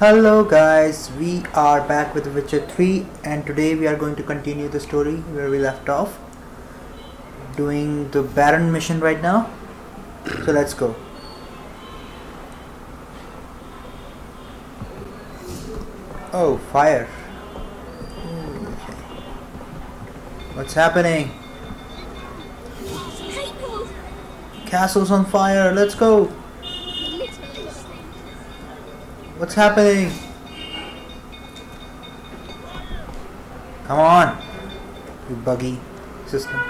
Hello guys, we are back with Witcher 3 and today we are going to continue the story where we left off. Doing the Baron mission right now. So let's go. Oh, fire. Okay. What's happening? Castle's on fire, let's go! What's happening? Come on, you buggy system.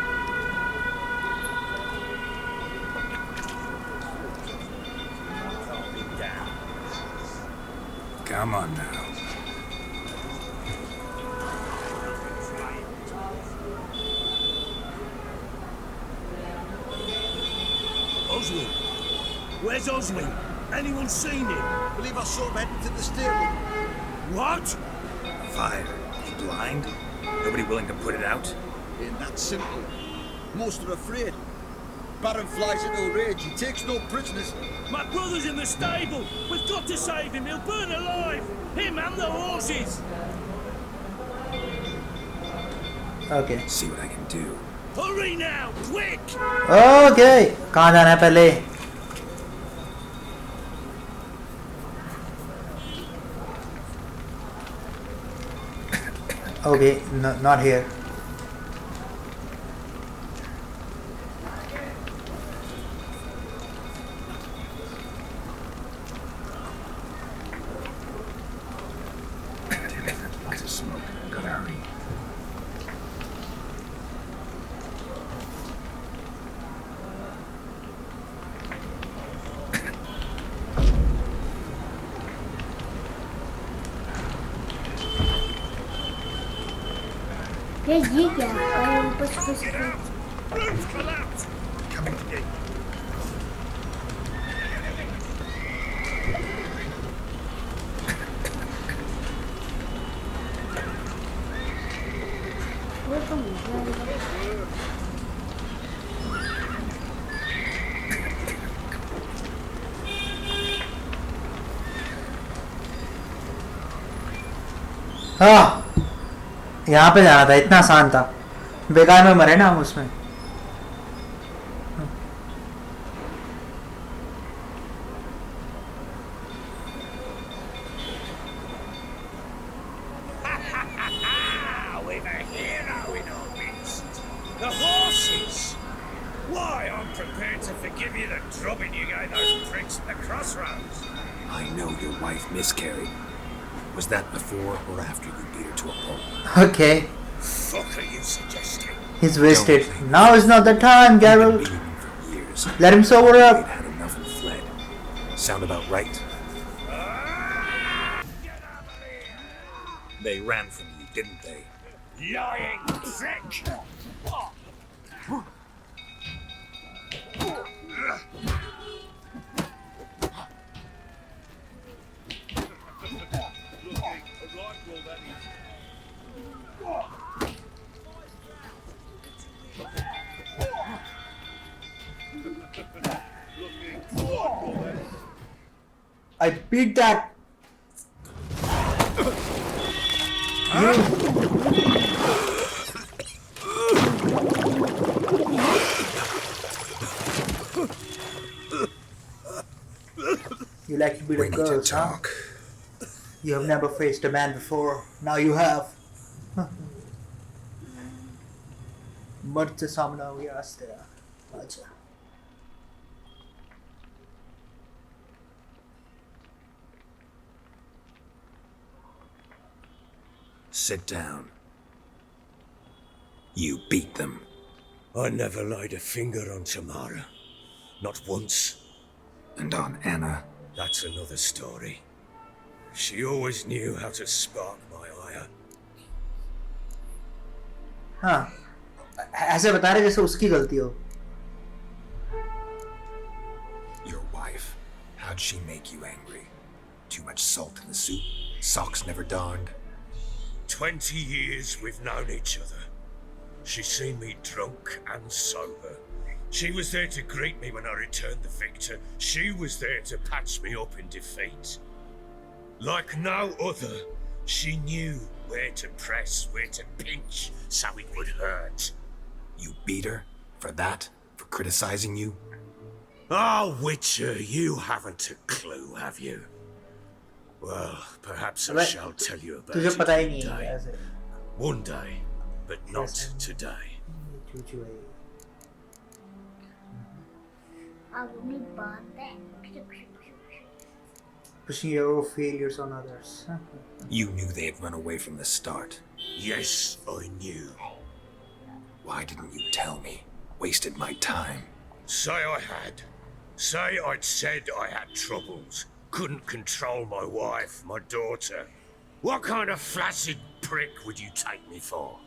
Come on now. Oswin! Where's Oswin? Anyone seen him? I believe I saw him heading to the stable. What? Fire. You blind? Nobody willing to put it out? Ain't that simple. Most are afraid. Baron flies into a rage. He takes no prisoners. My brother's in the stable. We've got to save him. He'll burn alive. Him and the horses. Okay. See what I can do. Hurry now, quick! Okay. कहाँ जाना है पहले? Okay, no, not here. Lots of smoke. Gotta hurry. ये क्या है ऊपर से Roof collapse! Coming to you. वो तो मुझे हाँ, यहाँ पे जाना था, इतना आसान था। बेकार में मरे ना हम उसमें। We've a hero in our midst. The horses! Why, I'm prepared to forgive you the drubbing you gave those pricks at the crossroads. I know your wife miscarried. Was that before or after you beat her to a pulp? Okay, Fuck are you suggesting? he's wasted. Now is not the time, You've been Geralt. beating him for years. Let him sober They'd up. had enough and fled. Sound about right? Get out of here! They ran from you, didn't they? Lying prick! I beat that. You like to beat We up need to girls, huh? talk. You have never faced a man before. Now you have. मर्द से सामना हो गया आज तेरा. अच्छा. Sit down. You beat them. I never laid a finger on Tamara. Not once. And on Anna. That's another story. She always knew how to spark my ire. हाँ. ऐसे बता रहे जैसे उसकी गलती हो. Your wife. How'd she make you angry? Too much salt in the soup? Socks never darned? 20 years we've known each other. She's seen me drunk and sober. She was there to greet me when I returned the victor. She was there to patch me up in defeat. Like no other, she knew where to press, where to pinch, so it would hurt. You beat her? For that? For criticizing you? Oh, Witcher, you haven't a clue, have you? Well, perhaps I Right. shall tell you about तुझे it पता ही one नहीं है day. ऐसे One day, but not Yes. today. चूचू है अपनी बात है pushing your failures on others. You knew they had run away from the start. Yes, I knew. Why didn't you tell me? Wasted my time. Say I had. Say I'd said I had troubles. Couldn't control my wife, my daughter. What kind of flaccid prick would you take me for?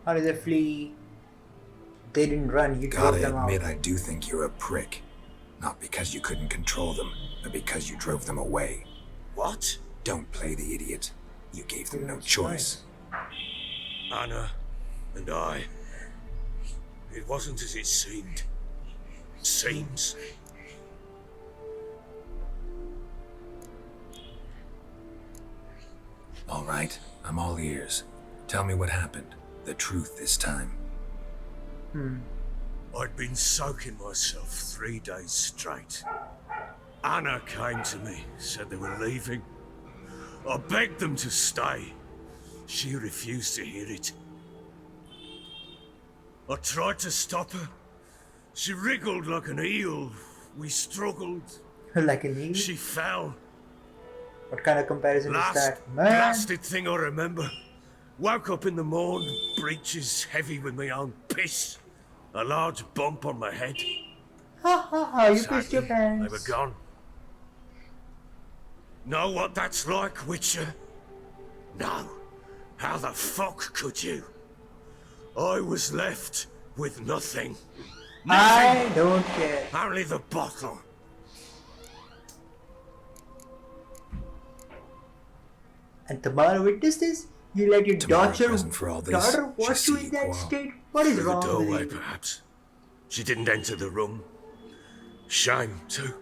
How did they flee? They didn't run, you drove Gotta them admit, out. I do think you're a prick. Not because you couldn't control them, but because you drove them away. What? Don't play the idiot. You gave them no That's choice. Anna and I. It wasn't as it seemed. Seems. All right, I'm all ears. Tell me what happened. The truth this time. I'd been soaking myself 3 days straight. Anna came to me, said they were leaving. I begged them to stay. She refused to hear it. I tried to stop her. She wriggled like an eel. We struggled. Like an eel? She fell. What kind of comparison is Last that? Man! blasted thing I remember. Woke up in the morn, breeches heavy with my own piss. A large bump on my head. Ha ha ha, you pissed your Sadly, pants. they were gone. Know what that's like, Witcher? No. How the fuck could you? I was left with nothing. I don't care. Only the bottle. And Tamara witnessed this? You let your Tamara daughter present for all this. daughter She watch see you you in that quarrel. state? What is Through the wrong doorway, with you? perhaps. She didn't enter the room. Shame, too.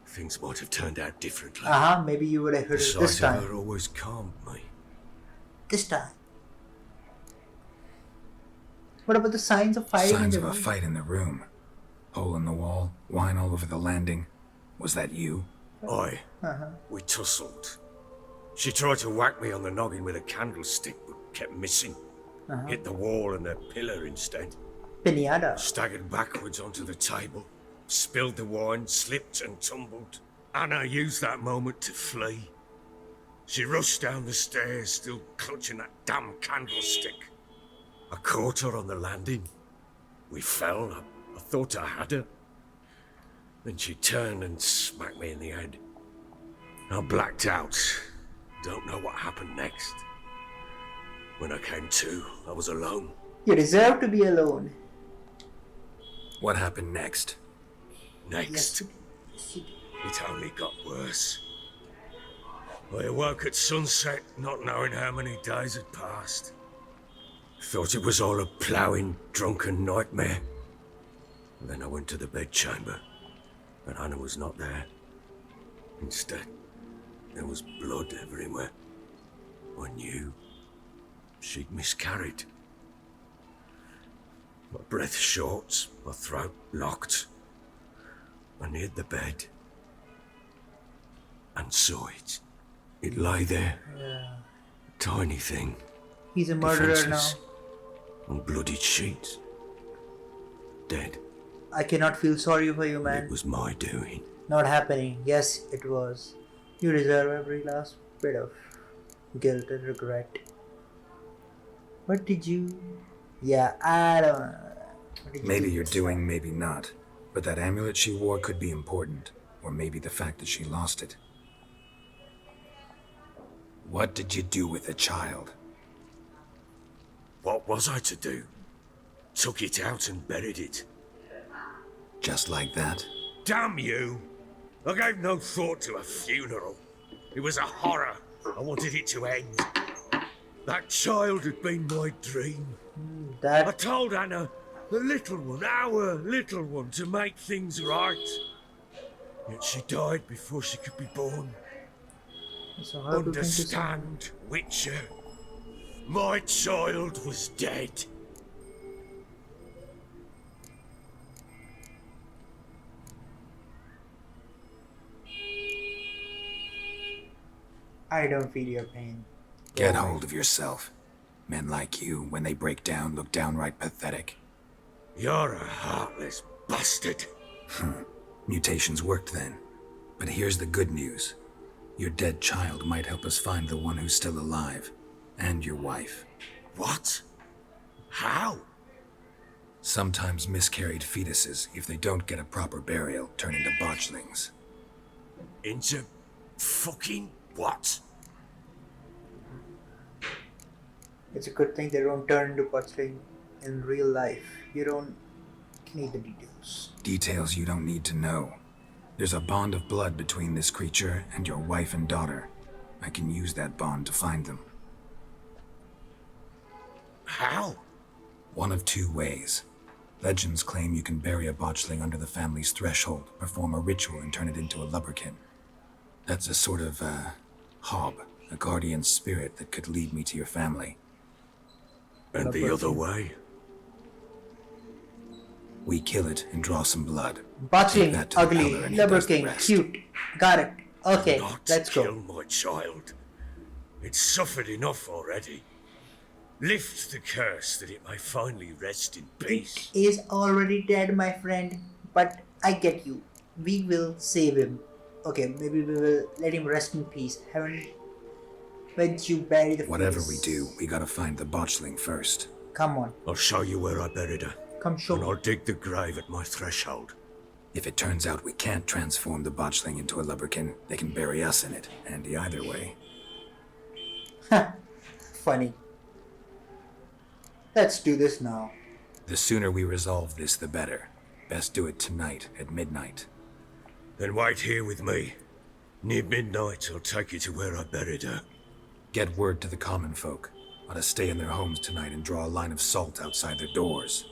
Things might have turned out differently. Maybe you would have heard The it this sight of time. her always calmed me. This time. What about the signs of fighting Signs in of the a room? fight in the room. Hole in the wall, wine all over the landing. Was that you? We tussled. She tried to whack me on the noggin with a candlestick, but kept missing. Hit the wall and the pillar instead. Pinata. Staggered backwards onto the table, spilled the wine, slipped and tumbled. Anna used that moment to flee. She rushed down the stairs, still clutching that damn candlestick. I caught her on the landing. We fell. I thought I had her. Then she turned and smacked me in the head. I blacked out. Don't know what happened next. When I came to, I was alone. You deserve to be alone. What happened next? Next, Yes. it only got worse. I awoke at sunset, not knowing how many days had passed. Thought it was all a ploughing, drunken nightmare. Then I went to the bedchamber, but Anna was not there. Instead, there was blood everywhere. I knew she'd miscarried. My breath short, my throat locked. I neared the bed and saw it. It lay there, tiny thing, He's a murderer now. defenseless, on bloodied sheets, dead. I cannot feel sorry for you, It man. was my doing. Not happening. Yes, it was. You deserve every last bit of guilt and regret. What did you... Yeah, I don't know. What did you Maybe do? you're doing, maybe not. But that amulet she wore could be important. Or maybe the fact that she lost it. What did you do with the child? What was I to do? Took it out and buried it. Just like that? Damn you! I gave no thought to a funeral. It was a horror. I wanted it to end. That child had been my dream. I That told Anna, the little one, our little one, to make things right. Yet she died before she could be born. is a horrible thing to say. Understand, Witcher. My child was dead. I don't feel your pain. Get hold of yourself. Men like you, when they break down, look downright pathetic. You're a heartless bastard. Mutations worked then. But here's the good news. Your dead child might help us find the one who's still alive. And your wife. What? How? Sometimes miscarried fetuses, if they don't get a proper burial, turn into botchlings. Into fucking what? It's a good thing they don't turn into bustling in real life. You don't need the details. Details you don't need to know. There's a bond of blood between this creature and your wife and daughter. I can use that bond to find them. How? One of two ways. Legends claim you can bury a botchling under the family's threshold, perform a ritual, and turn it into a lubberkin. That's a sort of, hob, a guardian spirit that could lead me to your family. And the other way? We kill it and draw some blood. Botchling, Take that to the ugly, elder and he does the lubberking, rest. cute. Got it. Okay, Not let's kill go. my child. It's suffered enough already. Lift the curse that it may finally rest in peace. It is already dead, my friend. But I get you. We will save him. Okay, maybe we will let him rest in peace. Haven't you bury the Whatever fetus? we do, we gotta find the botchling first. Come on, I'll show you where I buried her, come show and me. I'll dig the grave at my threshold. If it turns out we can't transform the botchling into a lubberkin, they can bury us in it. Handy either way. Funny. Let's do this now. The sooner we resolve this, the better. Best do it tonight at midnight. Then wait here with me. Near midnight, I'll take you to where I buried her. Get word to the common folk. Ought to stay in their homes tonight and draw a line of salt outside their doors.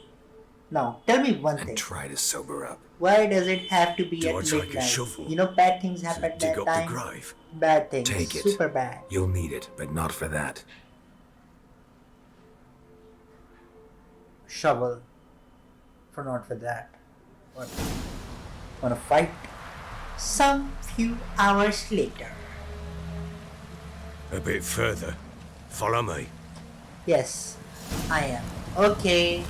Now, tell me one And thing. try to sober up. Why does it have to be Do at I take a midnight? shovel You know, bad things To happen at dig that up time. the grave. Bad things. Take it. Super bad. You'll need it, but not for that. Shovel. For not for that. What? Wanna fight? Some few hours later. A bit further. Follow me. Yes, I am. Okay.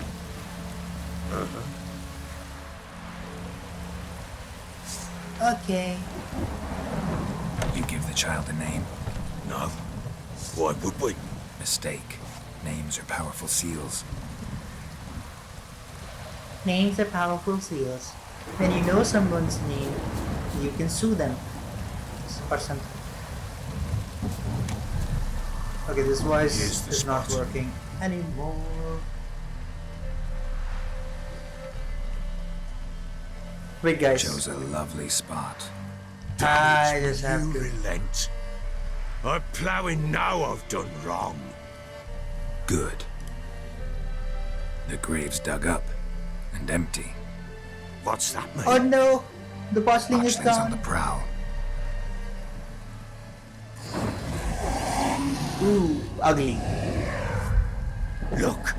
Okay. You give the child a name? No. Why would we? Mistake. Names are powerful seals. Names are powerful seals. When you know someone's name, you can sue them. Or something. Okay, this voice Here's the is not spot. working anymore. Wait, guys. Chose a lovely spot. I just have You to. relent. I'm ploughing now I've done wrong. Good. The grave's dug up and empty. What's that mean? Oh no! The botchling is Botchling's on the gone. prowl. Ooh, ugly. Look.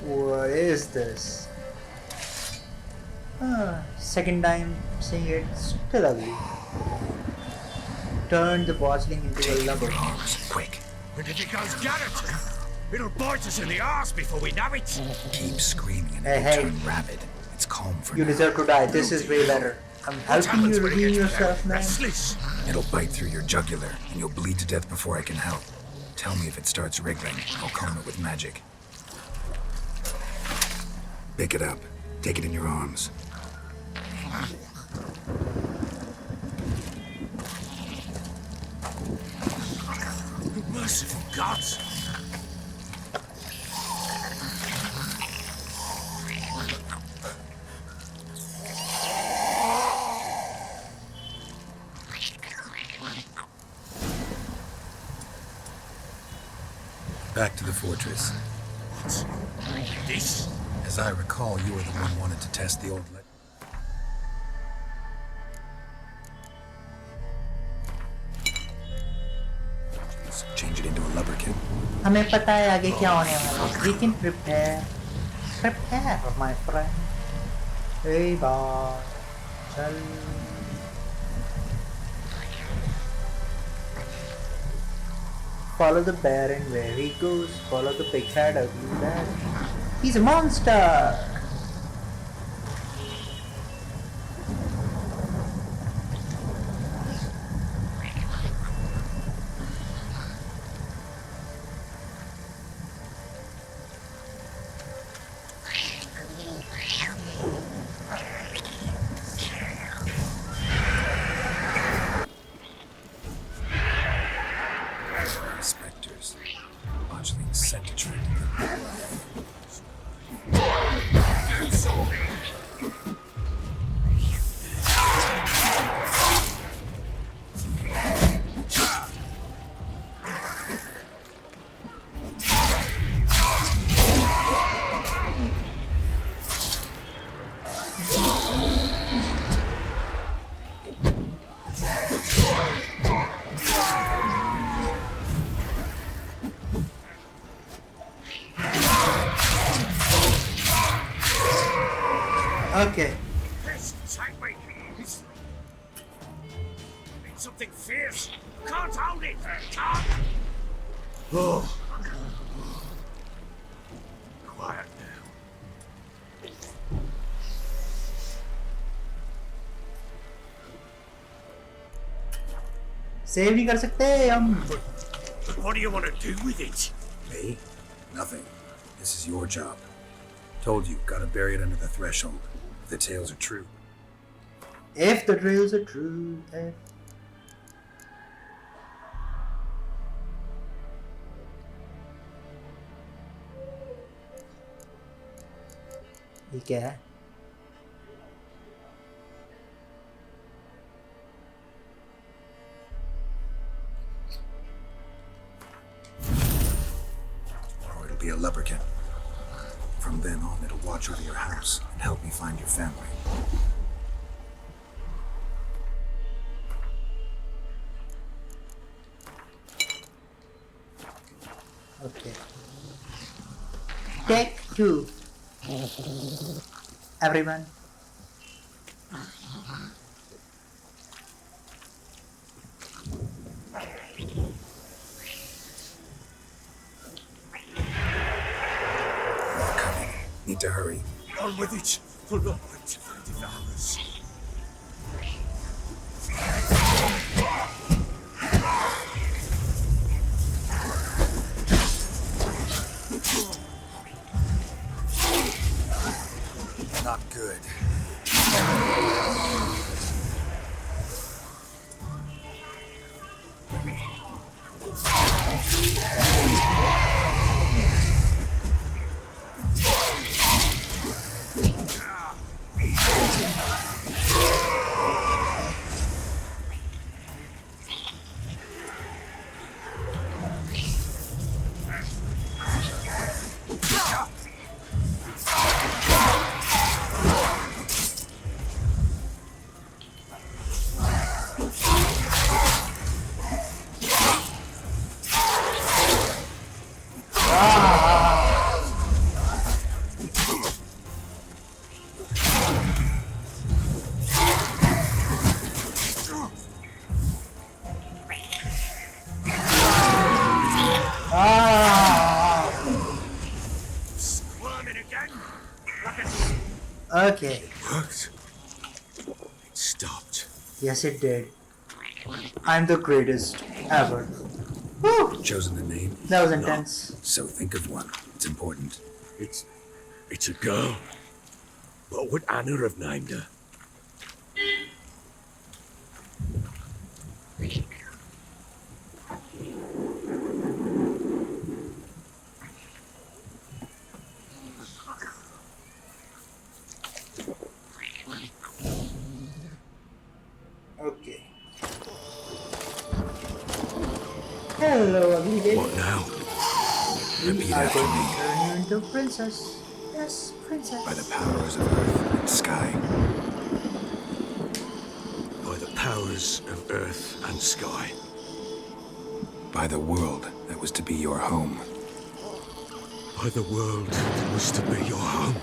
What is this? Second time saying it, still ugly. Turn the botchling into a Take it in lubber. your arms, quick. And if it goes Garrett, it'll bite us in the arse before we know it. Keep screaming and Hey, it'll hey. turn rabid. It's calm for You now. deserve to die. This is way better. I'm What helping happens you when it redeem gets yourself, man. restless? It'll bite through your jugular, and you'll bleed to death before I can help. Tell me if it starts wriggling. I'll calm it with magic. Pick it up. Take it in your arms. Merciful gods. Back to the fortress. This? As I recall, you were the one wanted to test the old change it into a lubberkin. हमें पता है आगे क्या होने वाला है. We can prepare. Prepare, my friend. Hey, boy. चल. Follow the Baron where he goes. Follow the big fat ugly man. He's a monster. Spectres. Botchling sent a trick. Okay. This take me. It's something fierce. Can't hold it. Can't. Oh. Quiet now. Save नहीं कर सकते हम. But what do you want to do with it? Me? Nothing. This is your job. Told you, gotta bury it under the threshold. If the tales are true. If the trails are true. If. ये क्या है? Or it'll be a lubberkin. From then on, it'll watch over your house and help me find your family. Okay. Take 2. Everyone. Coming. Need to hurry. On with it. For the light of the devours. Not good. Okay. Worked. It stopped. Yes, it did. I'm the greatest ever. Woo! Chosen the name? That was intense. So think of one. It's important. It's a girl. What would Anna have named her? Okay. Hello, ugly baby. What now? We Repeat are after going to me. turn you into a princess. Yes, princess. By the powers of earth and sky. By the powers of earth and sky. By the world that was to be your home. By the world that was to be your home.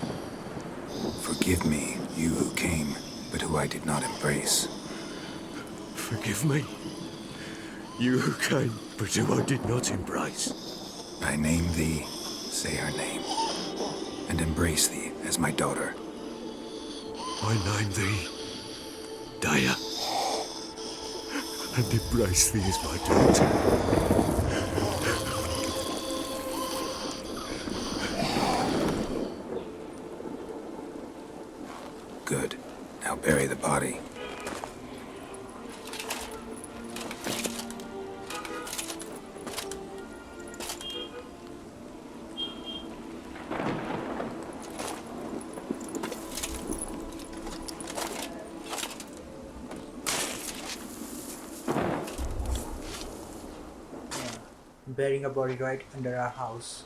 Forgive me, you who came, but who I did not embrace. Forgive me. You who came, but who I did not embrace. I name thee, say her name, and embrace thee as my daughter. I name thee Dea, and embrace thee as my daughter. Good. Now bury the body. Burying a body right under our house.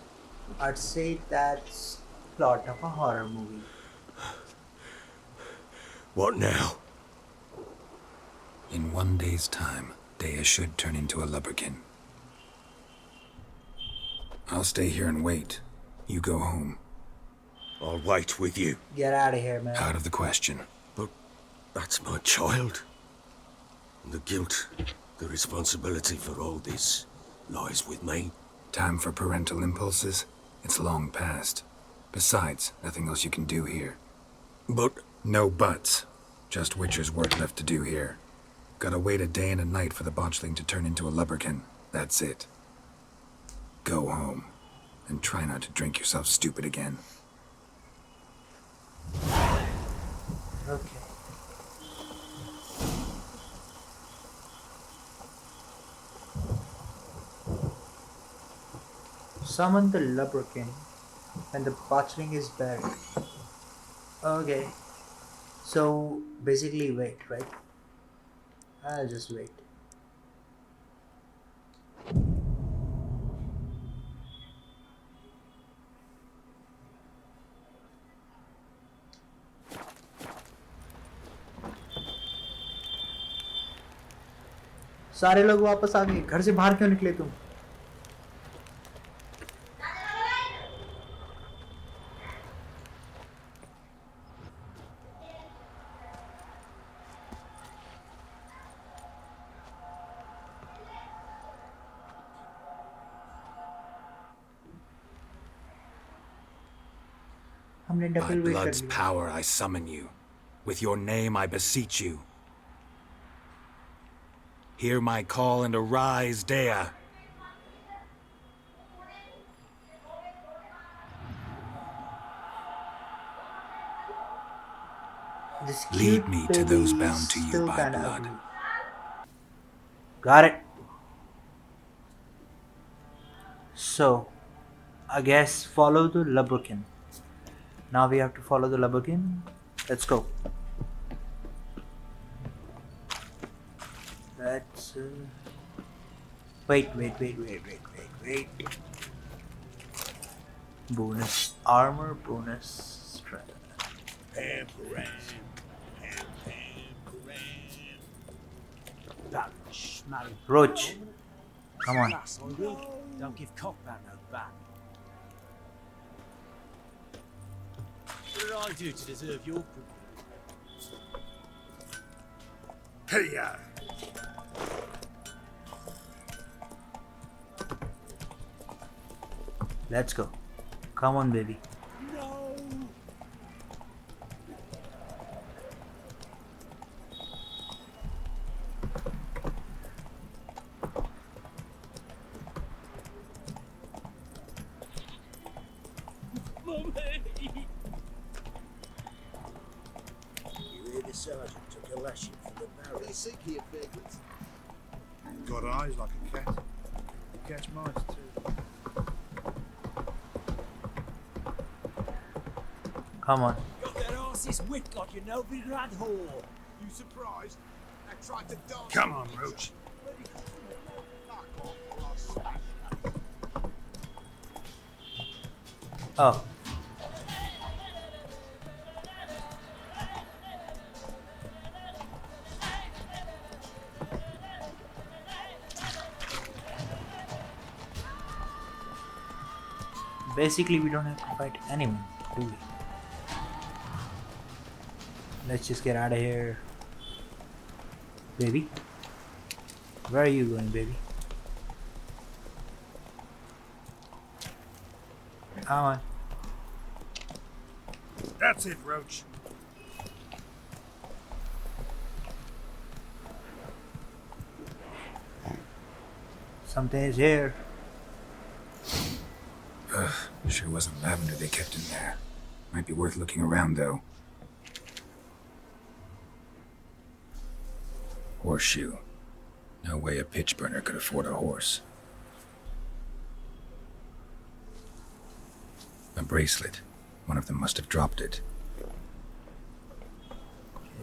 I'd say that's plot of a horror movie. What now? In 1 day's time, Dea should turn into a lubberkin. I'll stay here and wait. You go home. I'll wait with you. Get out of here, man. Out of the question. But that's my child. And the guilt, the responsibility for all this lies with me. Time for parental impulses? It's long past. Besides, nothing else you can do here. But No buts. Just Witcher's work left to do here. Gotta wait a day and a night for the botchling to turn into a lubberkin. That's it. Go home. And try not to drink yourself stupid again. Okay. Summon the lubberkin and the botchling is buried. Okay. So basically wait, right? I'll just wait. सारे लोग वापस आ गए। घर से बाहर क्यों निकले तुम? हमने By डबल वेट कर blood's लिया। power I summon you. With your name I beseech you. Hear my call and arise, Dea. This Lead cute me to those baby bound is to you still by kinda blood. ugly. Got it. So, I guess follow the lubberkin. Now we have to follow the lubberkin. Let's go. Let's. Wait. Bonus armor, bonus strength. Roach, come on. Don't give Cockbat no back. What did I do to deserve your privilege? Hey, Let's go. Come on, baby. No! Mummy! You hear the sergeant took a lashing from the barrel. They seek here, vagrants. Got eyes like a cat. You catch mice too. Come on. Got that arse's wit, got you no big rat whore. You surprised? I tried to dance. come on, Roach. Fuck off or I'll smash you. Oh. Basically, we don't have to fight anyone, do we? Let's just get out of here. Baby? Where are you going, baby? Come on. That's it, Roach. Something is here. Ugh, sure wasn't lavender they kept in there. Might be worth looking around, though. Horseshoe. No way a pitch burner could afford a horse. A bracelet. One of them must have dropped it.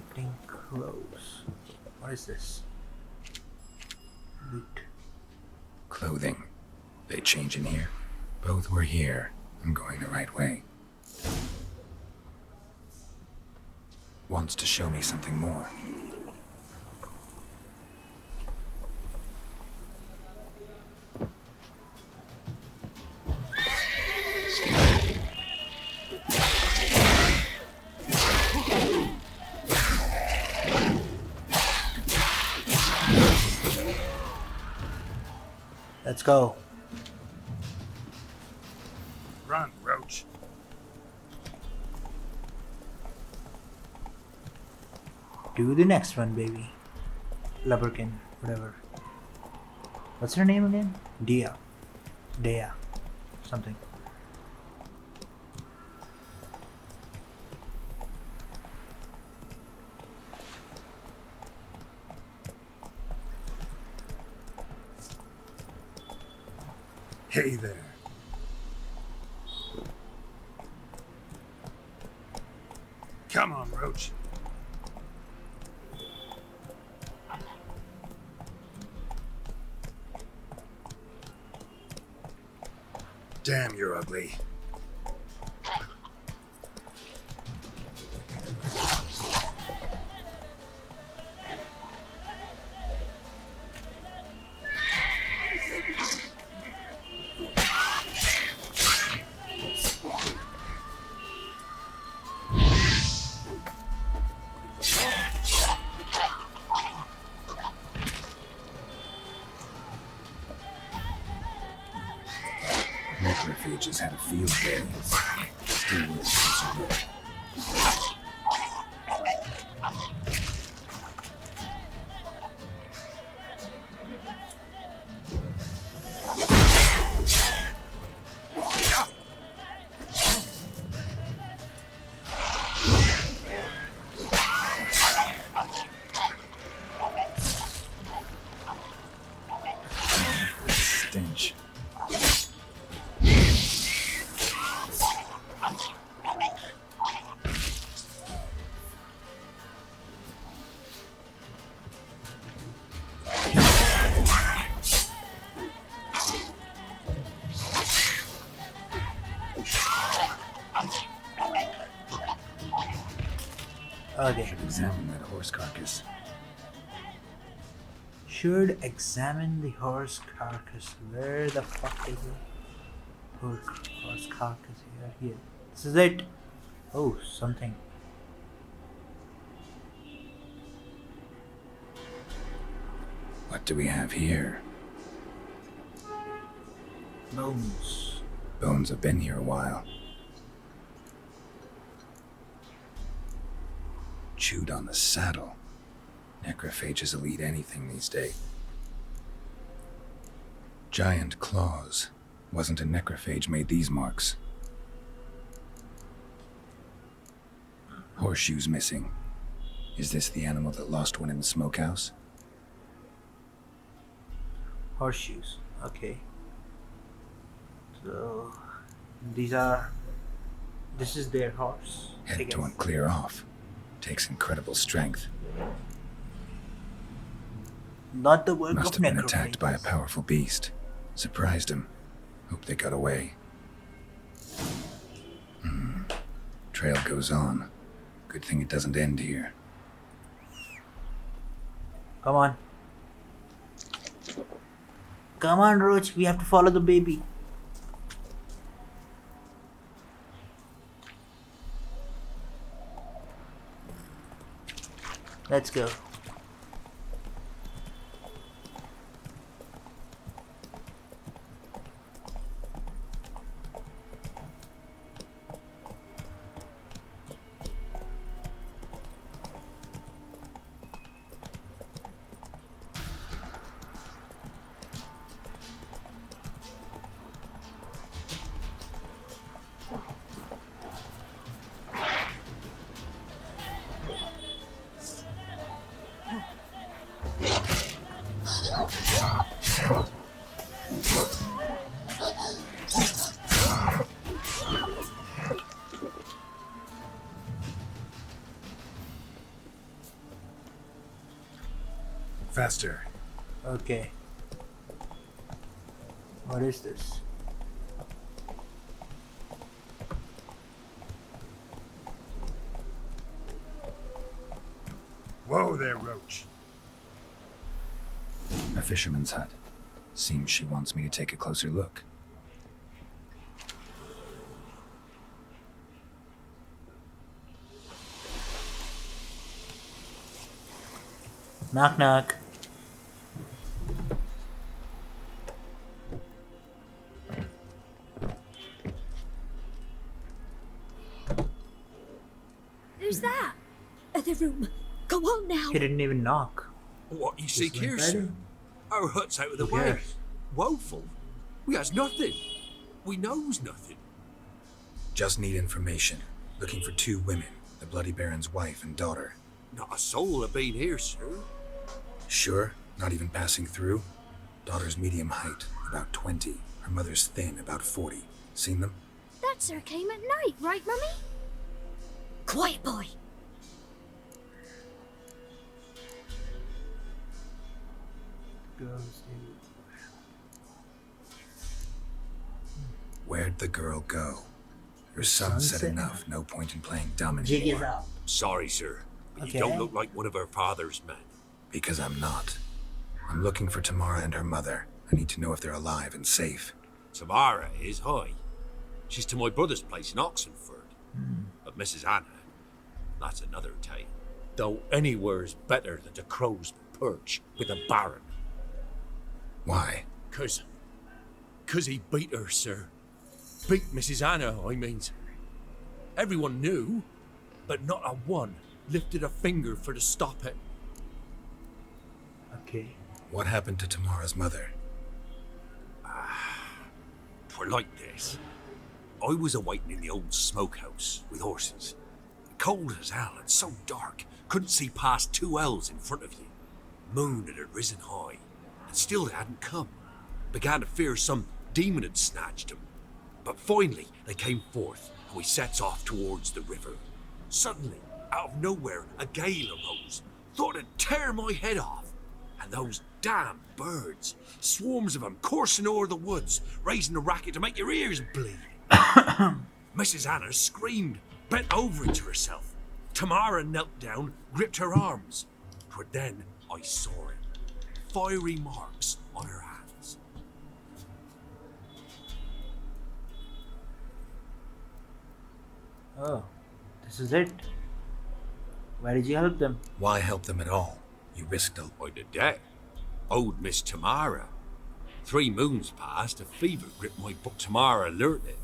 Getting close. What is this? Loot. Clothing. They change in here? Both were here. I'm going the right way. Wants to show me something more. Let's go. Run, Roach. Do the next one, baby. Lubberkin, whatever. What's her name again? Dea. Something. Hey there. Come on, Roach. Damn, you're ugly. Necrophages had a field day. Still worth considering. Stench. Okay. Should examine that horse carcass. Should examine the horse carcass. Where the fuck is it? Horse carcass here. Here. This is it. Oh, something. What do we have here? Bones. Bones have been here a while. Chewed on the saddle. Necrophages will eat anything these days. Giant claws. Wasn't a necrophage made these marks. Horseshoes missing. Is this the animal that lost one in the smokehouse? Horseshoes. Okay. So this is their horse. I Head guess. don't clear off. Takes incredible strength. Not the work Must of have been attacked by a necrophages. powerful beast. Surprised him. Hope they got away. Trail goes on. Good thing it doesn't end here. Come on. Come on, Roach. We have to follow the baby. Let's go. Faster. Okay. What is this? Whoa there, Roach. A fisherman's hut. Seems she wants me to take a closer look. Knock knock. Who's that? Other room. Go on now. He didn't even knock. What you seek Just went here, right sir? in. Our hut's out of the Who way. cares? Woeful. We has nothing. We knows nothing. Just need information. Looking for 2 women, the Bloody Baron's wife and daughter. Not a soul have been here, sir. Sure? Not even passing through? Daughter's medium height, about 20. Her mother's thin, about 40. Seen them? That sir came at night, right, Mummy? Quiet, boy. Where'd the girl go? Her son said Sunset. enough. No point in playing dumb Jig is anymore. out. Sorry, sir. But Okay. you don't look like one of her father's men. Because I'm not. I'm looking for Tamara and her mother. I need to know if they're alive and safe. Tamara is high. She's to my brother's place in Oxenfurt. But Mrs. Anna, that's another tale. Though anywhere's better than the crow's perch with a baron. Why? Cause he beat her, sir. Beat Mrs. Anna, I mean. Everyone knew, but not a one lifted a finger for to stop it. Okay. What happened to Tamara's mother? Twere like this. I was awaiting in the old smokehouse with horses. Cold as hell and so dark, couldn't see past 2 ells in front of you. Moon had risen high, and still they hadn't come. Began to fear some demon had snatched them. But finally they came forth, and we sets off towards the river. Suddenly, out of nowhere, a gale arose. Thought it'd tear my head off. And those damn birds, swarms of them coursing o'er the woods, raising a racket to make your ears bleed. Mrs. Anna screamed, bent over into herself. Tamara knelt down, gripped her arms. 'Twere then I saw it. Fiery marks on her hands. Oh, this is it. Why did you help them? Why help them at all? You risked a... By the debt. Owed Miss Tamara. 3 moons passed, a fever gripped my book. Tamara learnt it.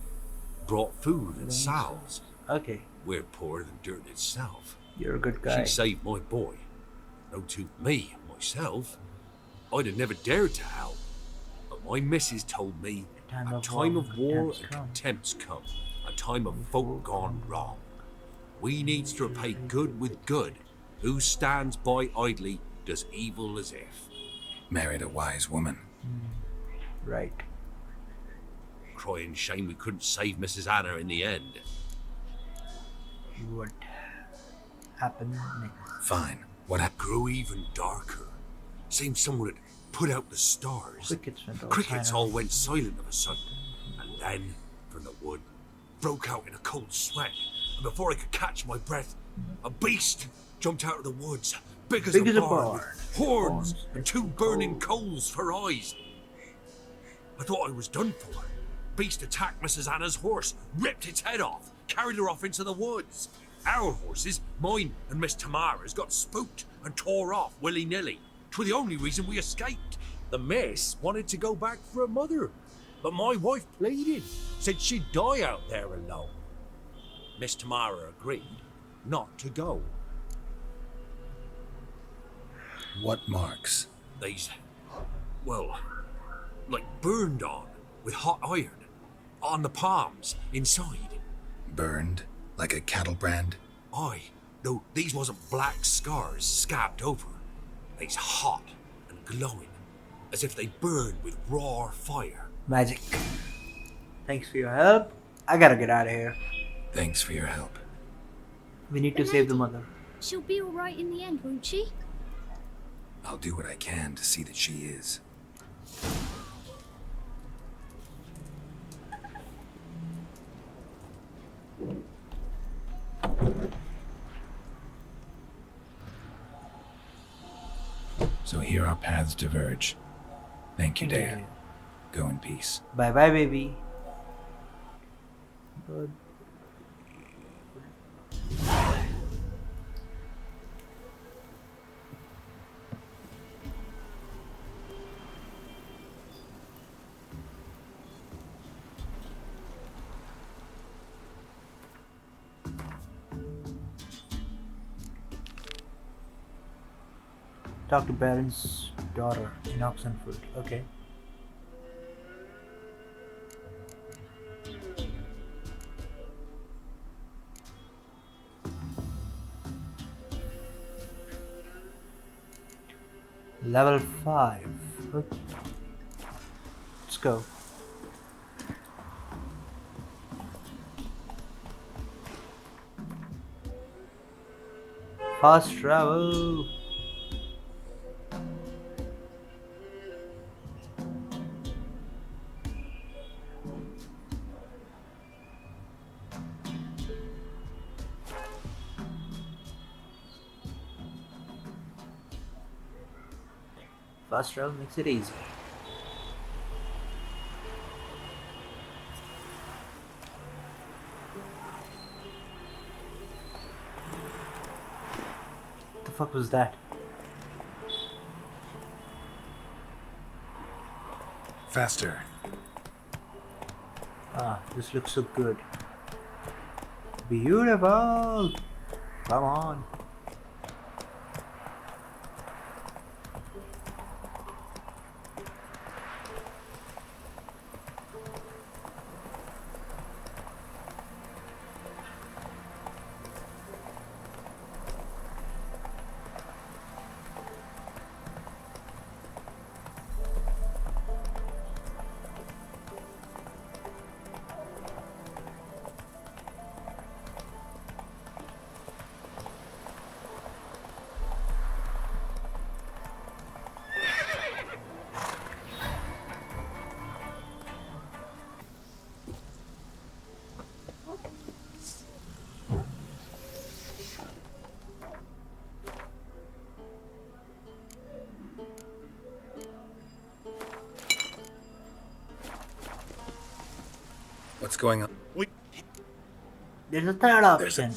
Brought food and salves. Okay, We're poorer than dirt itself. you're a good guy. She saved my boy. No to me, myself. I'd have never dared to help. But my missus told me a time of war and contempt's come. A time of folk gone wrong. We needs to repay good with good. Who stands by idly does evil as if. Married a wise woman. Right. Crying shame we couldn't save Mrs. Anna in the end. What happened next? Fine. What happened? Grew even darker. Seemed someone had put out the stars. Crickets all went silent of a sudden. And then, from the wood, broke out in a cold sweat. and before I could catch my breath, a beast jumped out of the woods, big as Big a as a barn, barn. with horns and two burning coals for eyes. I thought I was done for. Beast attacked Mrs. Anna's horse, ripped its head off, carried her off into the woods. Our horses, mine and Miss Tamara's, got spooked and tore off willy-nilly. 'Twas the only reason we escaped. The miss wanted to go back for her mother, but my wife pleaded, said she'd die out there alone. Miss Tamara agreed not to go. What marks? These, well, like burned on with hot iron, on the palms, inside. Burned? Like a cattle brand? Aye, though these wasn't black scars scabbed over. They's hot and glowing, as if they burned with raw fire. Magic. Thanks for your help. I gotta get out of here. Thanks for your help. We need to save the mother. She'll be alright in the end, won't she? I'll do what I can to see that she is. So here our paths diverge. Thank you, Dea. Go in peace. Bye bye, baby. Good. Talk to Baron's daughter in Oxenfurt. Okay. Level 5. Okay. Let's go. Fast travel. Fast travel makes it easy. What the fuck was that? Faster. Ah, this looks so good. Beautiful! Come on. What's going on? There's a third option.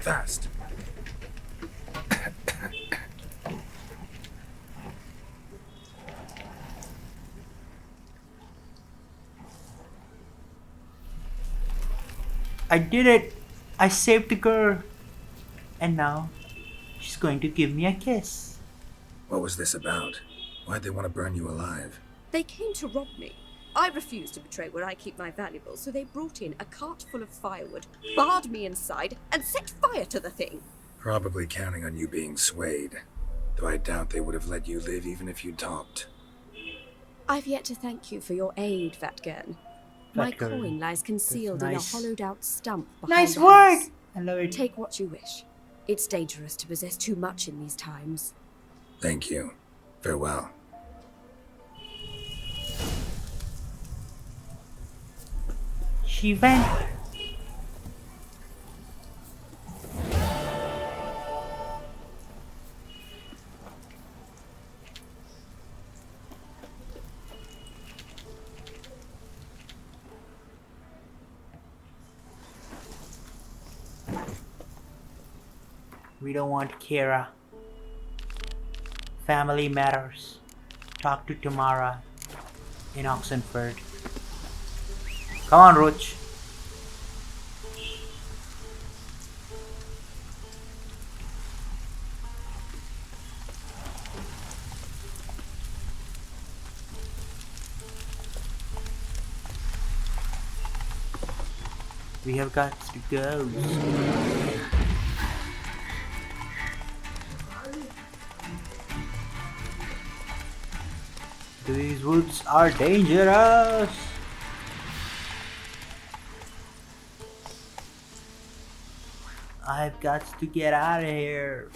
Fast. I did it! I saved the girl! And now, she's going to give me a kiss. What was this about? Why'd they want to burn you alive? They came to rob me. I refused to betray where I keep my valuables, so they brought in a cart full of firewood, barred me inside, and set fire to the thing. Probably counting on you being swayed. Though I doubt they would have let you live even if you talked. I've yet to thank you for your aid, Vatgern. My Vatgern. coin lies concealed Nice. in a hollowed-out stump behind Nice the work! house. I love it. Take what you wish. It's dangerous to possess too much in these times. Thank you. Farewell. She went. We don't want Kira. Family matters. Talk to Tamara in Oxenfurt. Come on, Roach. We have got to go. These woods are dangerous. I've got to get out of here.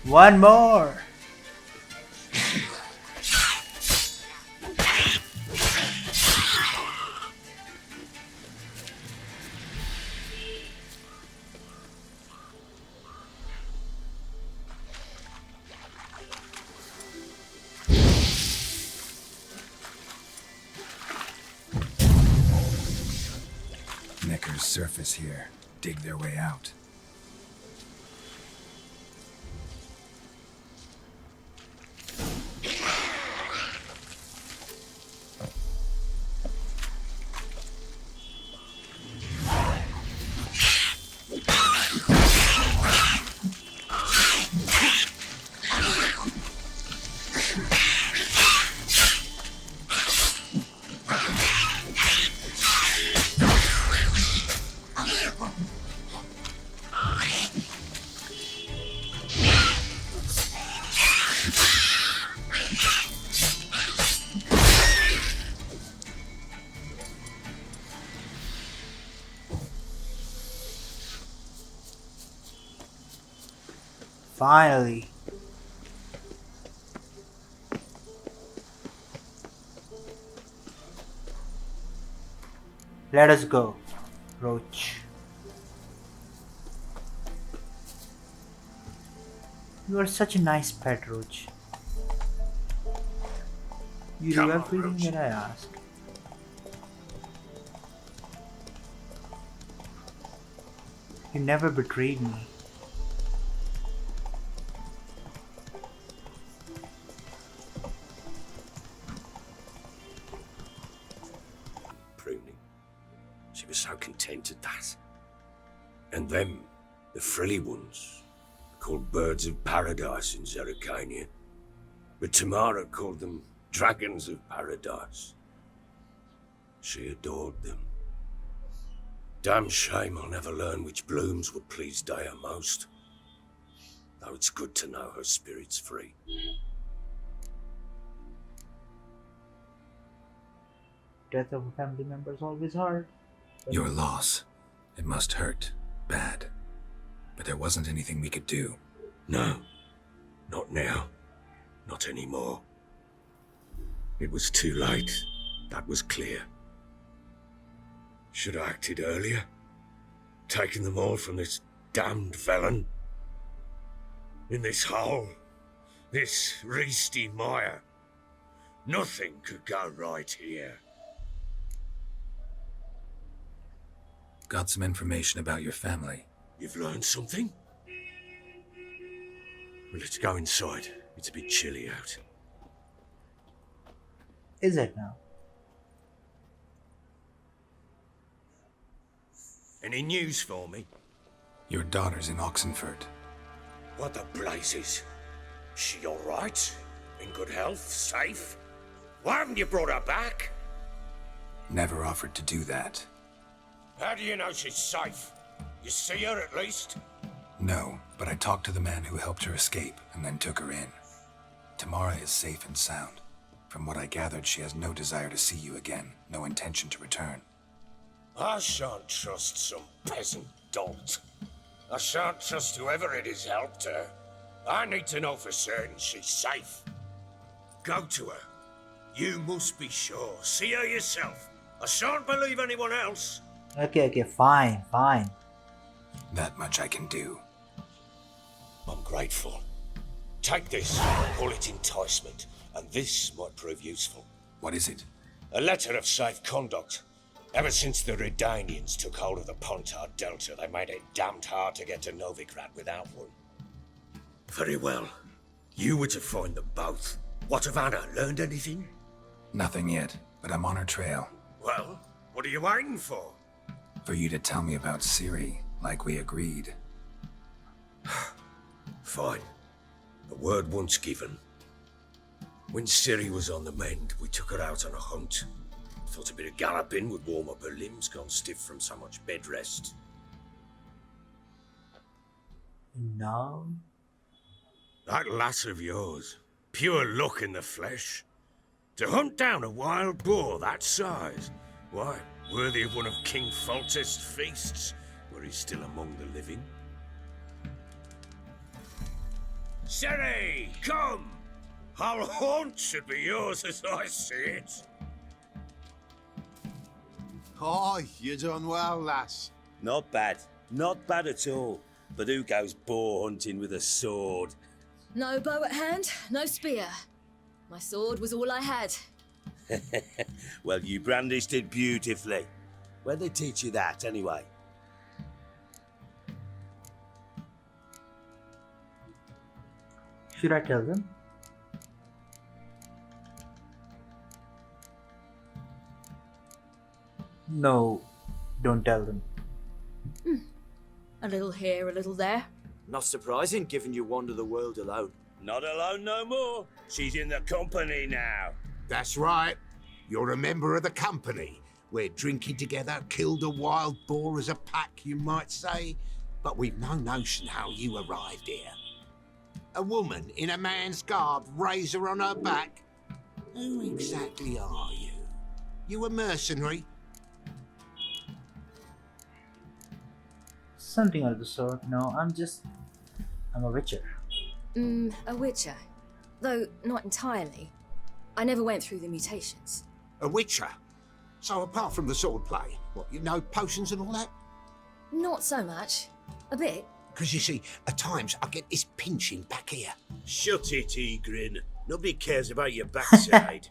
One more. Neckar's surface here. Dig their way out. Finally. Let us go, Roach. You are such a nice pet, Roach. You do Come on, everything Roach. that I ask. You never betrayed me. And them, the frilly ones, called birds of paradise in Zerrikania. But Tamara called them dragons of paradise. She adored them. Damn shame I'll never learn which blooms would please Dea most. Though it's good to know her spirit's free. Death of a family member is always hard. Your loss. It must hurt. Bad. But there wasn't anything we could do. No. Not now. Not anymore. It was too late. That was clear. Should have acted earlier. Taken them all from this damned felon. In this hole. This reesty mire. Nothing could go right here. Got some information about your family. You've learned something? Well, let's go inside. It's a bit chilly out. Is it now? Any news for me? Your daughter's in Oxenfurt. What the blazes? She all right? In good health? Safe? Why haven't you brought her back? Never offered to do that. How do you know she's safe? You see her at least? No, but I talked to the man who helped her escape and then took her in. Tamara is safe and sound. From what I gathered, she has no desire to see you again, no intention to return. I shan't trust some peasant dolt. I shan't trust whoever it is helped her. I need to know for certain she's safe. Go to her. You must be sure. See her yourself. I shan't believe anyone else. Okay, fine. That much I can do. I'm grateful. Take this, call it enticement, and this might prove useful. What is it? A letter of safe conduct. Ever since the Redanians took hold of the Pontard Delta, they made it damned hard to get to Novigrad without one. Very well. You were to find them both. What of Anna? Learned anything? Nothing yet, but I'm on her trail. Well, what are you waiting for? For you to tell me about Ciri, like we agreed. Fine. The word once given. When Ciri was on the mend, we took her out on a hunt. Thought a bit of galloping would warm up her limbs, gone stiff from so much bed rest. No. That lass of yours, pure luck in the flesh. To hunt down a wild boar that size, why, worthy of one of King Foltest's feasts, were he still among the living. Ciri, come! Our haunt should be yours as I see it. Hi, you done well, lass. Not bad. Not bad at all. But who goes boar hunting with a sword? No bow at hand, no spear. My sword was all I had. Well, you brandished it beautifully. Where'd they teach you that, anyway? Should I tell them? No, don't tell them. A little here, a little there. Not surprising, given you wander the world alone. Not alone no more. She's in the company now. That's right. You're a member of the company. We're drinking together, killed a wild boar as a pack, you might say. But we've no notion how you arrived here. A woman in a man's garb, razor on her back. Who exactly are you? You a mercenary? Something of the sort. No, I'm a witcher. A witcher. Though not entirely. I never went through the mutations. A witcher? So apart from the swordplay, what, you know potions and all that? Not so much. A bit. Because you see, at times I get this pinching back here. Shut it, Egrin. Nobody cares about your backside.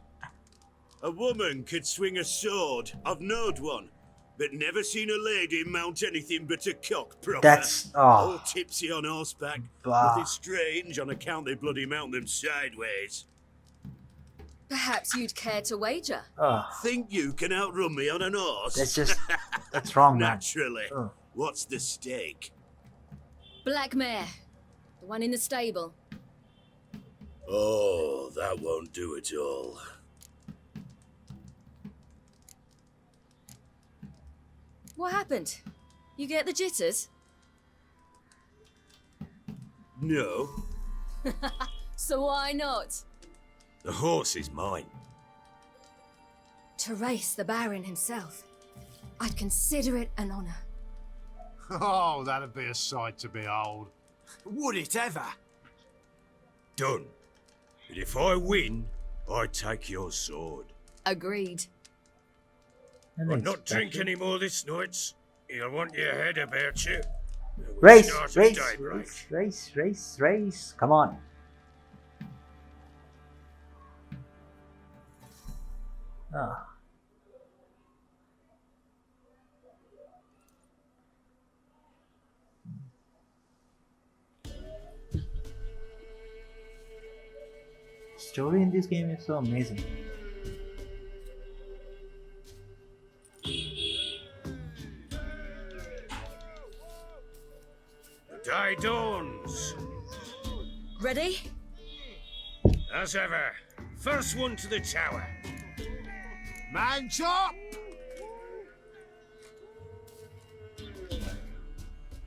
A woman could swing a sword. I've knowed one. But never seen a lady mount anything but a cock proper. That's... All tipsy on horseback. Bah. Nothing strange on account they bloody mount them sideways. Perhaps you'd care to wager. Oh, Think you can outrun me on an horse? that's wrong, man. Naturally. Oh. What's the stake? Black mare. The one in the stable. Oh, that won't do it all. What happened? You get the jitters? No. So why not? The horse is mine. To race the Baron himself. I'd consider it an honor. Oh, that'd be a sight to behold. Would it ever? Done. But if I win, I take your sword. Agreed. I'll not drink any more this night. You'll want your head about you. We'll Race, start at race, daybreak. race, race, race, race. Come on. Ah. Story in this game is so amazing. The day dawns. Ready? As ever, first one to the tower. Man chop!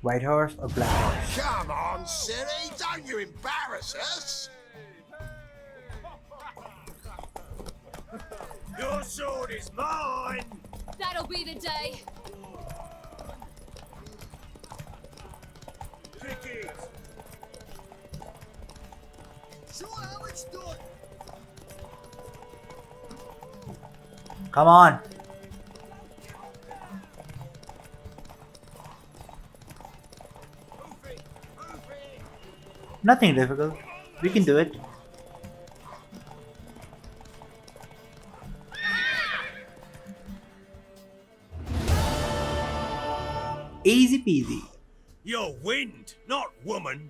White horse or black horse? Come on, Siri, don't you embarrass us! Your sword is mine! That'll be the day. Pick it! Show how it's done. Come on. Nothing difficult. We can do it. Easy peasy. You're wind, not woman.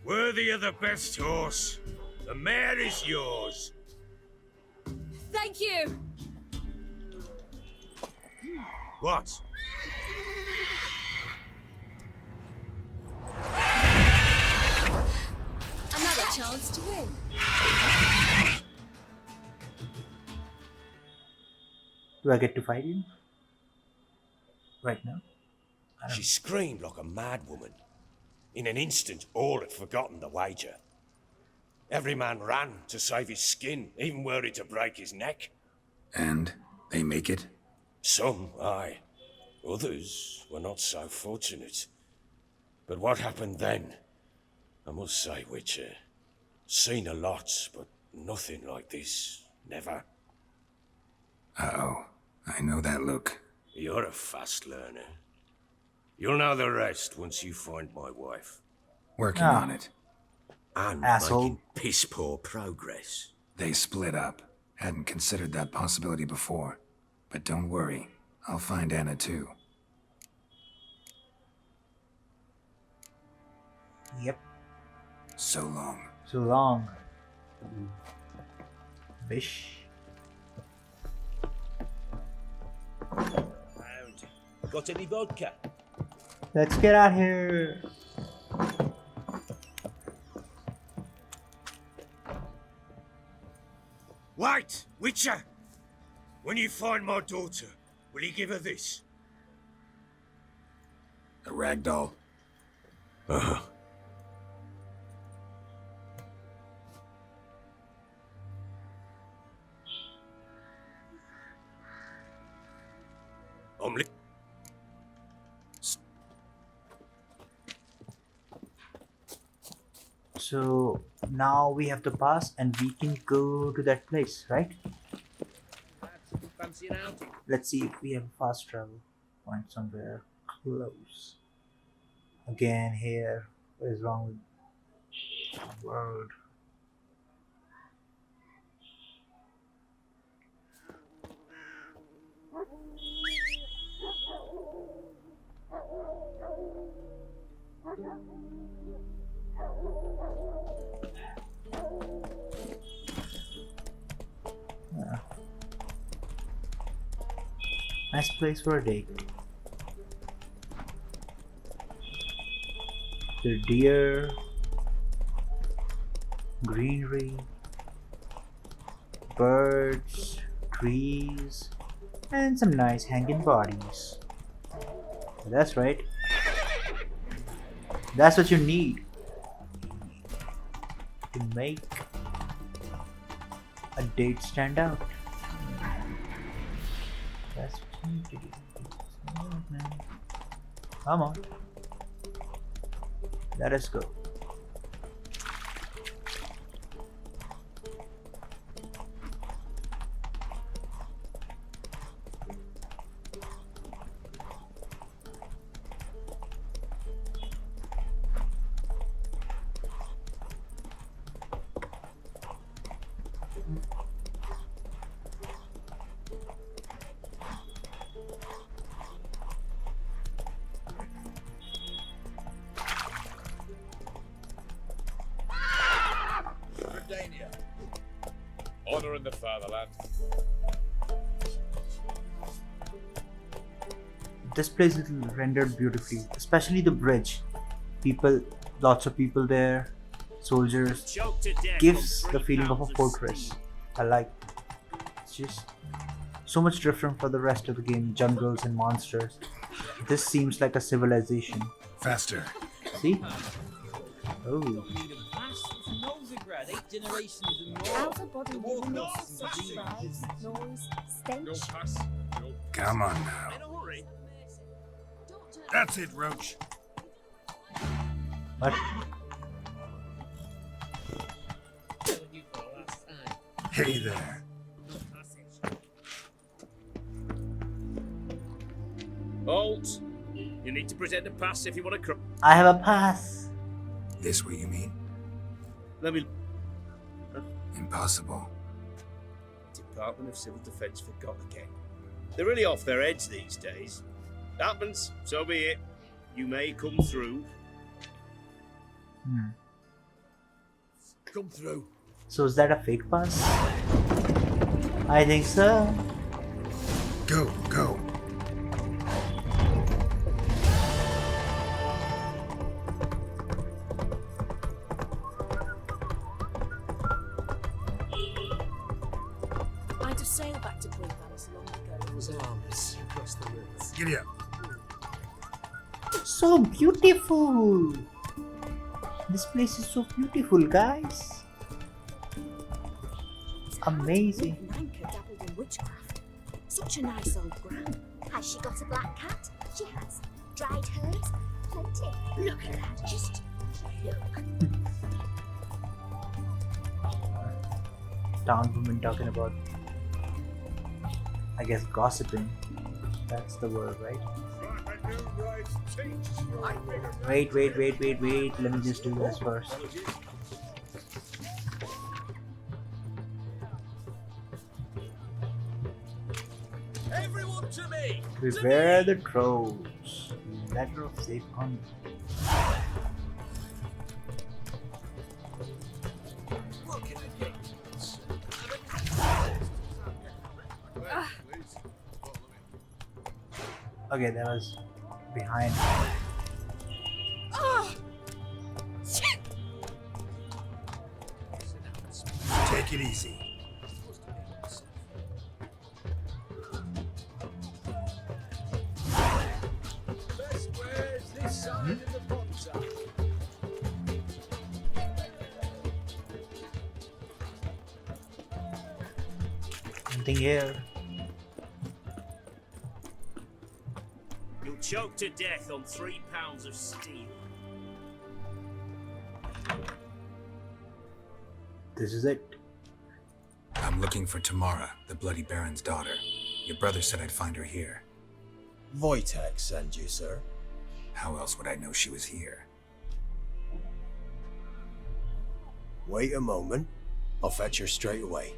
Worthy of the best horse. The mare is yours. Thank you. What? Another chance to win. Do I get to fight him? Right now? She screamed like a mad woman. In an instant, all had forgotten the wager. Every man ran to save his skin, even worried to break his neck. And they make it? Some, aye. Others were not so fortunate. But what happened then? I must say, Witcher, seen a lot, but nothing like this. Never. Uh-oh. I know that look. You're a fast learner. You'll know the rest once you find my wife. Working on it. And Asshole. making piss-poor progress. They split up. Hadn't considered that possibility before. But don't worry. I'll find Anna too. Yep. So long. So long. Bish. Got any vodka? Let's get out here. Wait, Witcher! When you find my daughter, will you give her this? A ragdoll. Uh-huh. So now we have to pass and we can go to that place, right? Fancy an outing? Let's see if we have a fast travel point somewhere close. Again here, what is wrong with the world? Nice place for a date. The deer, greenery, birds, trees, and some nice hanging bodies. That's right. That's what you need to make a date stand out. That's what you need to do. Come on. Let us go. Honor in the fatherland. This place is rendered beautifully, especially the bridge. People, lots of people there, soldiers. Gives the feeling of a fortress. I like it. It's just so much different from the rest of the game, jungles and monsters. This seems like a civilization. Faster. See? Oh. Come on now. That's it, Roach. What? Hey there. Halt! You need to present a pass if you want to cross. I have a pass. This way you mean? Let me. Impossible. Department of Civil Defence forgot again. They're really off their heads these days. Happens, so be it. You may come through. Come through. So is that a fake pass? I think so. Go, go. I'd have sailed back to Blue Palace long ago. It was arms across the rivers. Giddy up. So beautiful. This place is so beautiful, guys. Amazing. Ranker dabbled in witchcraft. Such a nice old gran. Has she got a black cat? She has. Dried herbs? Plenty. Look at that. Just look. Town women talking about, I guess, gossiping. That's the word, right? Wait. Let me just do this first. Everyone to me! Beware the trolls. Letter of safe conduct. What can I get? Okay, that was behind. Take it easy. Nothing here. You'll choke to death on 3 pounds of steel. This is it. I'm looking for Tamara, the Bloody Baron's daughter. Your brother said I'd find her here. Wojtek sent you, sir. How else would I know she was here? Wait a moment. I'll fetch her straight away.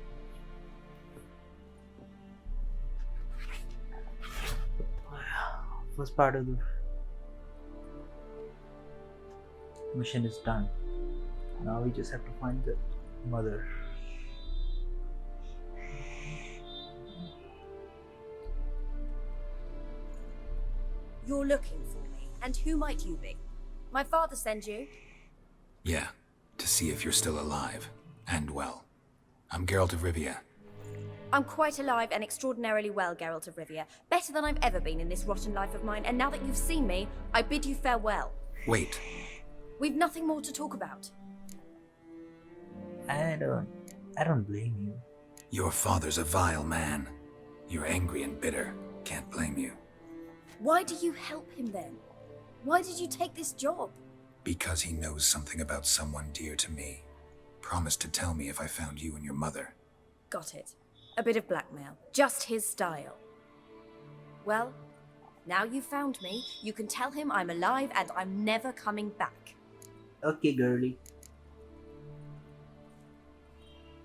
First part of the mission is done. Now we just have to find the mother. You're looking for me, and who might you be? My father sent you? Yeah, to see if you're still alive. And well. I'm Geralt of Rivia. I'm quite alive and extraordinarily well, Geralt of Rivia. Better than I've ever been in this rotten life of mine, and now that you've seen me, I bid you farewell. Wait. We've nothing more to talk about. I don't blame you. Your father's a vile man. You're angry and bitter. Can't blame you. Why do you help him then? Why did you take this job? Because he knows something about someone dear to me. Promised to tell me if I found you and your mother. Got it. A bit of blackmail. Just his style. Well, now you've found me, you can tell him I'm alive and I'm never coming back. Okay, girly.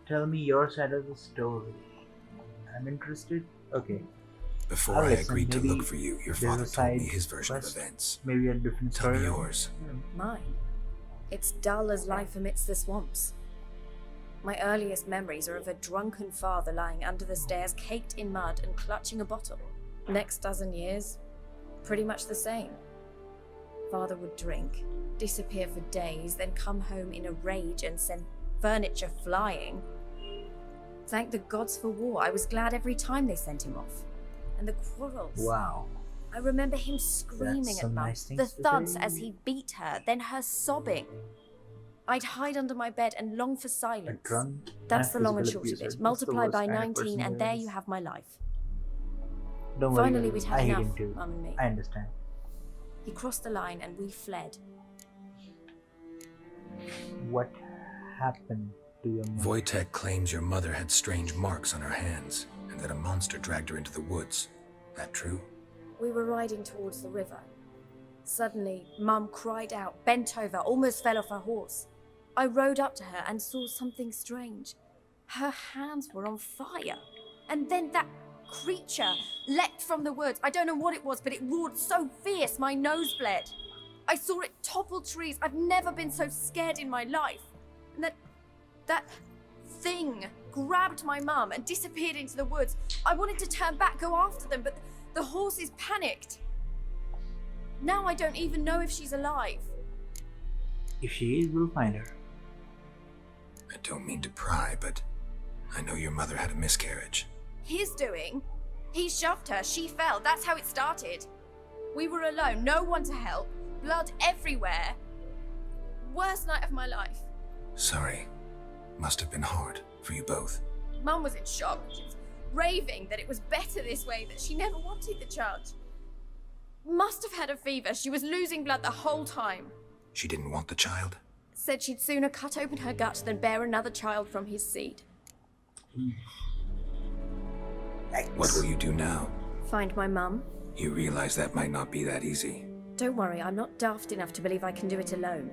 Tell me your side of the story. I'm interested. Okay. Before I'll I listen. agreed to Maybe look for you, your there's father a told me side his version of quest, events. Maybe a different Tell me story. yours. Mine? It's dull as life amidst the swamps. My earliest memories are of a drunken father lying under the stairs, caked in mud and clutching a bottle. Next dozen years, pretty much the same. Father would drink, disappear for days, then come home in a rage and send furniture flying. Thank the gods for war. I was glad every time they sent him off. And the quarrels. Wow. I remember him screaming That's at some Mum, nice things the to thuds say. as he beat her, then her sobbing. I'd hide under my bed and long for silence. drunk That's the and long and physical short of abuser. it. That's the Multiply worst by kind of 19 person and there there is. you have my life. Don't worry. Finally, girl. we'd had I hate enough, him too. Mum and me. I understand. He crossed the line and we fled. What happened to your mother? Wojtek claims your mother had strange marks on her hands, and that a monster dragged her into the woods. That true? We were riding towards the river. Suddenly, Mum cried out, bent over, almost fell off her horse. I rode up to her and saw something strange. Her hands were on fire. And then that creature leapt from the woods. I don't know what it was, but it roared so fierce my nose bled. I saw it topple trees. I've never been so scared in my life. And that thing grabbed my mum and disappeared into the woods. I wanted to turn back, go after them, but the horses panicked. Now I don't even know if she's alive. If she is, we'll find her. I don't mean to pry, but I know your mother had a miscarriage. His doing? He shoved her, she fell, that's how it started. We were alone, no one to help, blood everywhere. Worst night of my life. Sorry. Must have been hard for you both. Mum was in shock. She was raving that it was better this way, that she never wanted the child. Must have had a fever. She was losing blood the whole time. She didn't want the child? Said she'd sooner cut open her gut than bear another child from his seed. What will you do now? Find my mum. You realize that might not be that easy. Don't worry, I'm not daft enough to believe I can do it alone.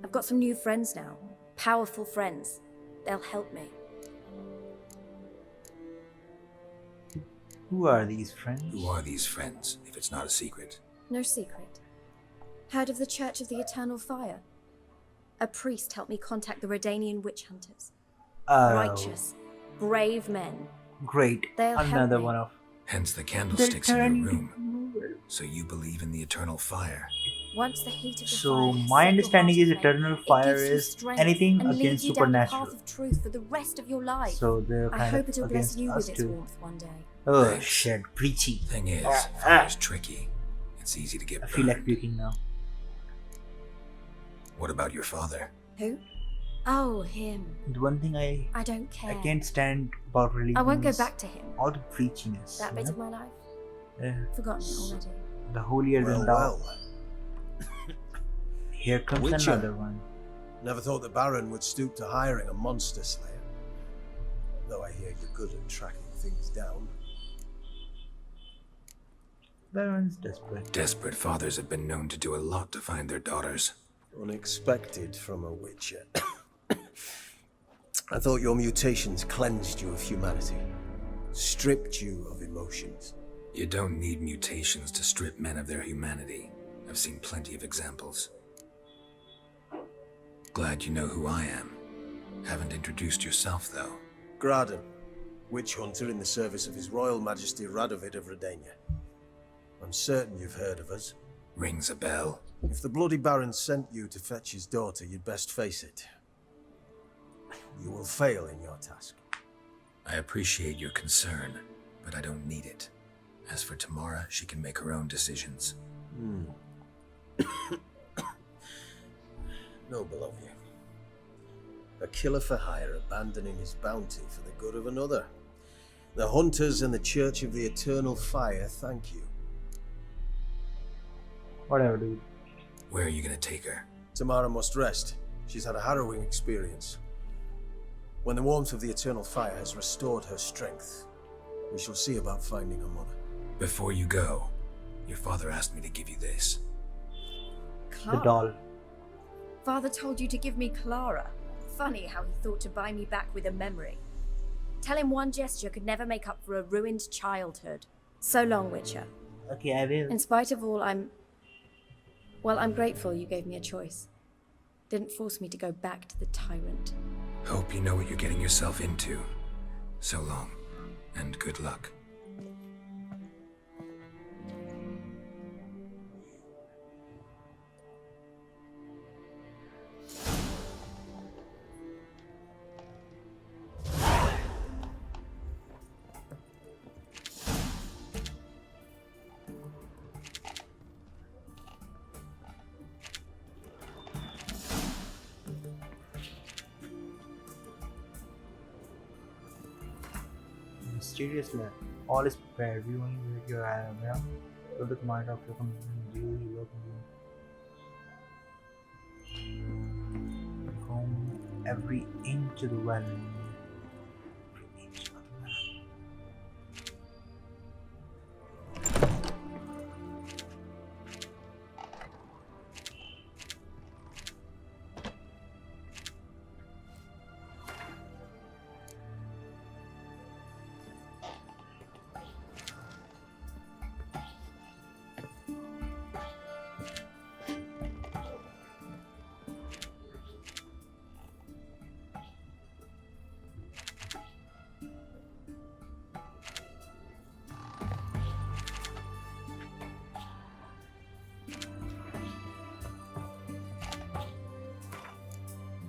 I've got some new friends now. Powerful friends. They'll help me. Who are these friends? Who are these friends, if it's not a secret? No secret. Heard of the Church of the Eternal Fire? A priest helped me contact the Redanian witch hunters. Oh. Righteous, brave men. Great. They'll help Another me. one of. Hence the candlesticks in your room. So you believe in the eternal fire? Once the heat of the So fire has my set your understanding heart is aflame, eternal it fire gives you is strength anything and against leads you down the supernatural. path of truth for the rest of your life. So they're I kind hope of it'll bless against you us with its too. warmth one day. Oh Thanks. shit, preachy. Thing is, fire's tricky. It's easy to get I burned. feel like puking now. What about your father? Who? Oh, him. The one thing I don't care. I can't stand about religion I won't go is back to him. all the preachiness. That you bit know? of my life. Yeah, Forgotten it already. the holier than thou. Well. Here comes Witcher. another one. Never thought the Baron would stoop to hiring a monster slayer. Though I hear you're good at tracking things down. Baron's desperate. Desperate fathers have been known to do a lot to find their daughters. Unexpected from a Witcher. I thought your mutations cleansed you of humanity. Stripped you of emotions. You don't need mutations to strip men of their humanity. I've seen plenty of examples. Glad you know who I am. Haven't introduced yourself, though. Graden, witch hunter in the service of His Royal Majesty Radovid of Redania. I'm certain you've heard of us. Rings a bell. If the bloody Baron sent you to fetch his daughter, you'd best face it. You will fail in your task. I appreciate your concern, but I don't need it. As for Tamara, she can make her own decisions. Noble of you. A killer for hire abandoning his bounty for the good of another. The Hunters and the Church of the Eternal Fire thank you. Whatever, dude. Where are you gonna take her? Tamara must rest. She's had a harrowing experience. When the warmth of the Eternal Fire has restored her strength, we shall see about finding her mother. Before you go, your father asked me to give you this. Clara. The doll. Father told you to give me Clara. Funny how he thought to buy me back with a memory. Tell him one gesture could never make up for a ruined childhood. So long, Witcher. Okay, I will. In spite of all, I'm grateful you gave me a choice. Didn't force me to go back to the tyrant. Hope you know what you're getting yourself into. So long, and good luck. Mysterious land. All is prepared. We only wait your item, yeah? So the command of your company really welcome you. Comb every inch of the well. Every inch of the well.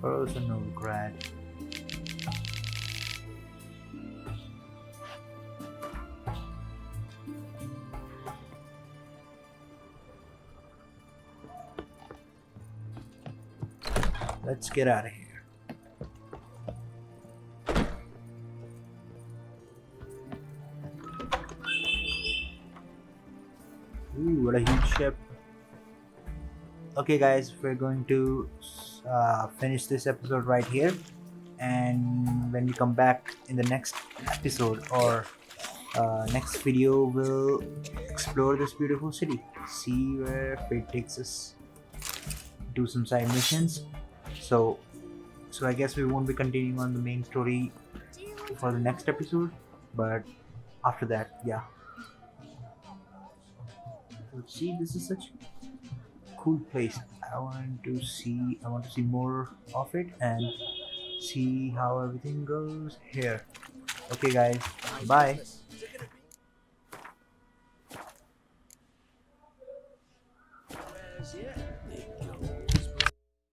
Burz and Novigrad. Let's get out of here. Ooh, what a huge ship. Okay guys, we're going to finish this episode right here, and when we come back in the next episode or next video, we'll explore this beautiful city, see where fate takes us, do some side missions. So I guess we won't be continuing on the main story for the next episode, but after that, yeah. Let's see, this is such a cool place. I want to see more of it and see how everything goes here. Okay guys, bye. Yes.